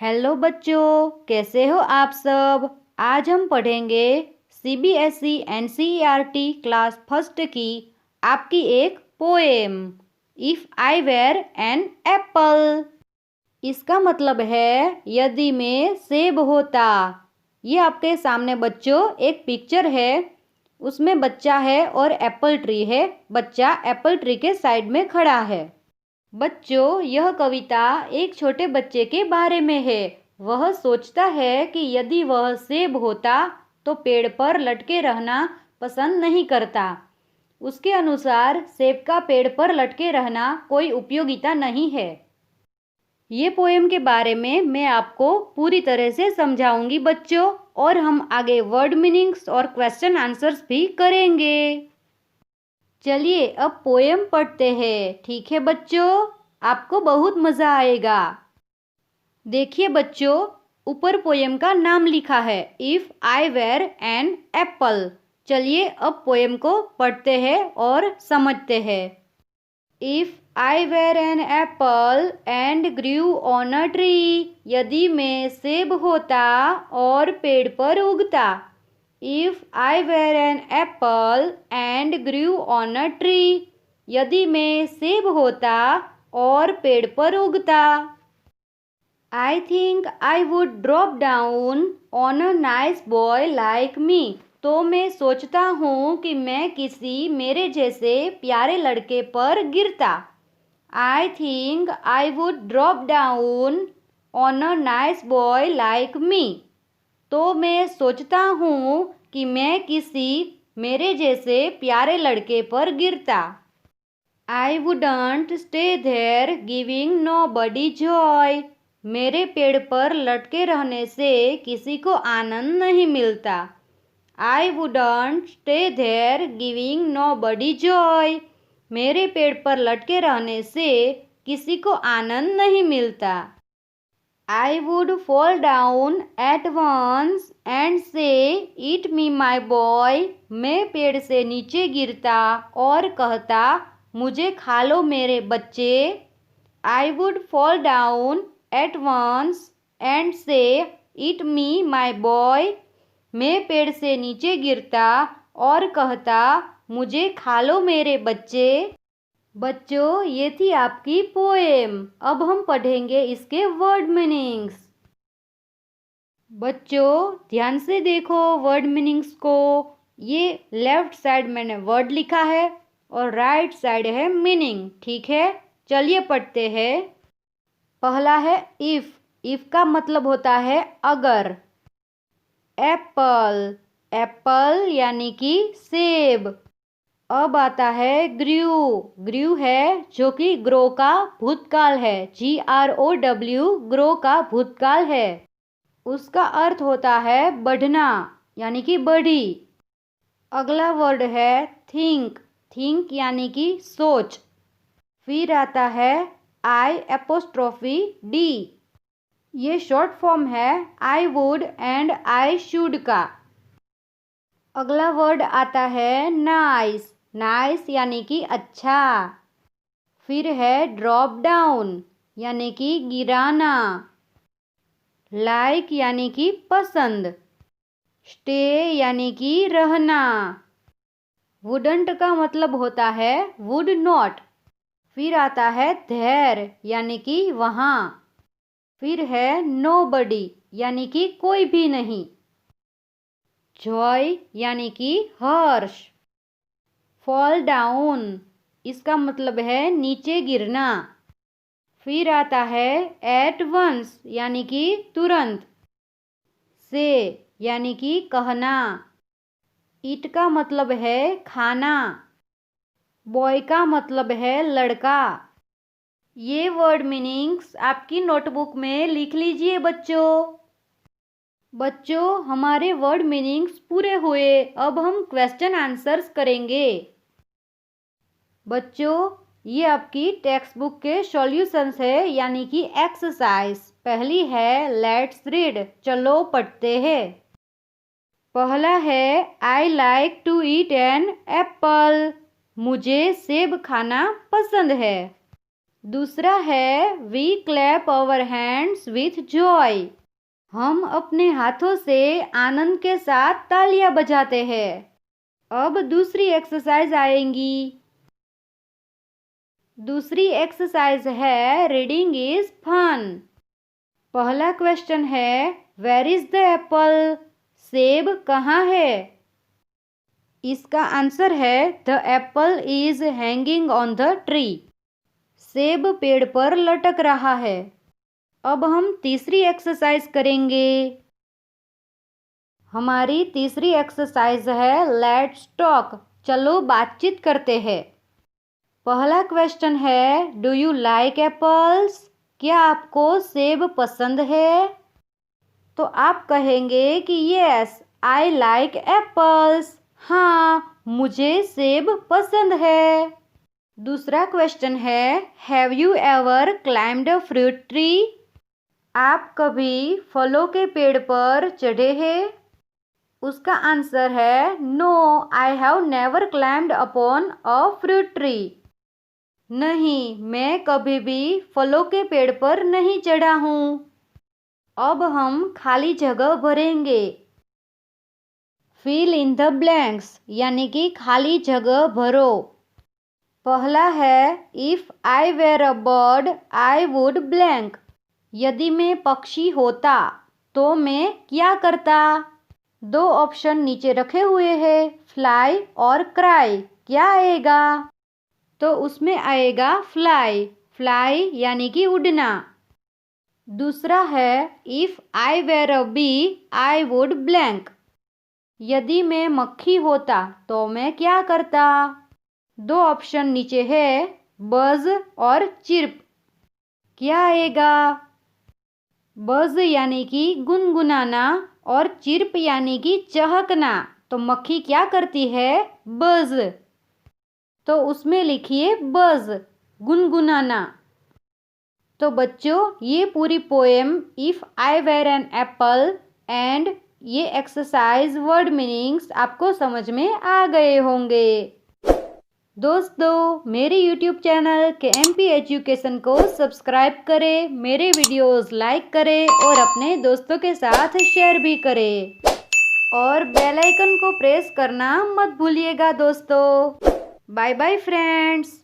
Hello बच्चों, कैसे हो आप सब। आज हम पढ़ेंगे सीबीएसई एनसीईआरटी क्लास फर्स्ट की आपकी एक poem if I were an apple. इसका मतलब है यदि मैं सेब होता। ये आपके सामने बच्चों एक पिक्चर है, उसमें बच्चा है और एप्पल ट्री है। बच्चा एप्पल ट्री के साइड में खड़ा है। बच्चों, यह कविता एक छोटे बच्चे के बारे में है। वह सोचता है कि यदि वह सेब होता तो पेड़ पर लटके रहना पसंद नहीं करता। उसके अनुसार सेब का पेड़ पर लटके रहना कोई उपयोगिता नहीं है। ये पोएम के बारे में मैं आपको पूरी तरह से समझाऊंगी बच्चों, और हम आगे वर्ड मीनिंग्स और क्वेश्चन आंसर्स भी करेंगे। चलिए अब पोएम पढ़ते हैं, ठीक है बच्चों। आपको बहुत मज़ा आएगा। देखिए बच्चों, ऊपर पोएम का नाम लिखा है if I were an apple. चलिए अब पोएम को पढ़ते हैं और समझते हैं। If I were an apple and grew on a tree. यदि मैं सेब होता और पेड़ पर उगता। If I were an apple and grew on a tree. यदि मैं सेब होता और पेड़ पर उगता। I think I would drop down on a nice boy like me. तो मैं सोचता हूँ कि मैं किसी मेरे जैसे प्यारे लड़के पर गिरता। I think I would drop down on a nice boy like me. तो मैं सोचता हूँ कि मैं किसी मेरे जैसे प्यारे लड़के पर गिरता। I wouldn't stay there giving nobody joy. मेरे पेड़ पर लटके रहने से किसी को आनंद नहीं मिलता। I wouldn't stay there giving nobody joy. मेरे पेड़ पर लटके रहने से किसी को आनंद नहीं मिलता। I would fall down at once and say, Eat me my boy. मैं पेड़ से नीचे गिरता और कहता, मुझे खा लो मेरे बच्चे। I would fall down at once and say, Eat me my boy. मैं पेड़ से नीचे गिरता और कहता, मुझे खा लो मेरे बच्चे। बच्चों, ये थी आपकी पोएम। अब हम पढ़ेंगे इसके वर्ड मीनिंग्स। बच्चों ध्यान से देखो वर्ड मीनिंग्स को। ये लेफ्ट साइड मैंने वर्ड लिखा है और राइट साइड है मीनिंग, ठीक है। चलिए पढ़ते हैं। पहला है इफ़। इफ़ का मतलब होता है अगर। एप्पल। एप्पल यानी कि सेब। अब आता है ग्रू। ग्रू है जो कि ग्रो का भूतकाल है। GROW ग्रो का भूतकाल है। उसका अर्थ होता है बढ़ना यानी कि बढ़ी। अगला वर्ड है थिंक। थिंक यानी कि सोच। फिर आता है I''D। ये शॉर्ट फॉर्म है I would and I should का। अगला वर्ड आता है नाइस। नाइस यानी कि अच्छा। फिर है ड्रॉप डाउन यानी कि गिराना। लाइक यानी कि पसंद। स्टे यानी कि रहना। वुडंट का मतलब होता है वुड नॉट। फिर आता है देयर यानी कि वहाँ। फिर है नोबडी यानी कि कोई भी नहीं। जॉय यानी कि हर्ष। फॉल डाउन इसका मतलब है नीचे गिरना। फिर आता है एट वंस यानी कि तुरंत। से यानी कि कहना। ईट का मतलब है खाना। बॉय का मतलब है लड़का। ये वर्ड मीनिंग्स आपकी नोटबुक में लिख लीजिए बच्चों। बच्चों हमारे वर्ड मीनिंग्स पूरे हुए। अब हम क्वेश्चन आंसर्स करेंगे। बच्चों ये आपकी टेक्स्ट बुक के सॉल्यूशंस है यानी कि एक्सरसाइज। पहली है लेट्स रीड। चलो पढ़ते हैं। पहला है I like to eat an apple. मुझे सेब खाना पसंद है। दूसरा है we clap our hands with joy. हम अपने हाथों से आनंद के साथ तालियां बजाते हैं। अब दूसरी एक्सरसाइज आएंगी। दूसरी एक्सरसाइज है रीडिंग इज फन। पहला क्वेश्चन है वेयर इज द एप्पल? सेब कहाँ है? इसका आंसर है the Apple is hanging on the tree. सेब पेड़ पर लटक रहा है। अब हम तीसरी एक्सरसाइज करेंगे। हमारी तीसरी एक्सरसाइज है लेट्स टॉक। चलो बातचीत करते हैं। पहला क्वेश्चन है डू यू लाइक एप्पल्स? क्या आपको सेब पसंद है? तो आप कहेंगे कि यस आई लाइक एप्पल्स। हाँ, मुझे सेब पसंद है। दूसरा क्वेश्चन है have you ever climbed a fruit tree? आप कभी फलों के पेड़ पर चढ़े हैं? उसका आंसर है no I have never climbed upon a fruit tree. नहीं, मैं कभी भी फलों के पेड़ पर नहीं चढ़ा हूँ। अब हम खाली जगह भरेंगे। फिल इन द ब्लैंक्स यानी कि खाली जगह भरो। पहला है if I were a bird I would blank. यदि मैं पक्षी होता तो मैं क्या करता? दो ऑप्शन नीचे रखे हुए हैं फ्लाई और क्राई। क्या आएगा? तो उसमें आएगा फ्लाई। फ्लाई यानी कि उड़ना। दूसरा है if I were a bee I would blank. यदि मैं मक्खी होता तो मैं क्या करता? दो ऑप्शन नीचे है बज और चिर्प। क्या आएगा? बज यानी कि गुनगुनाना और चिर्प यानी कि चहकना। तो मक्खी क्या करती है? बज। तो उसमें लिखिए बज, गुनगुनाना। तो बच्चों ये पूरी poem if I were an apple and ये एक्सरसाइज वर्ड मीनिंग्स आपको समझ में आ गए होंगे। दोस्तों मेरे YouTube चैनल KMP एजुकेशन को सब्सक्राइब करें, मेरे वीडियोस लाइक करें और अपने दोस्तों के साथ शेयर भी करें और बेल आइकन को प्रेस करना मत भूलिएगा दोस्तों। Bye bye friends.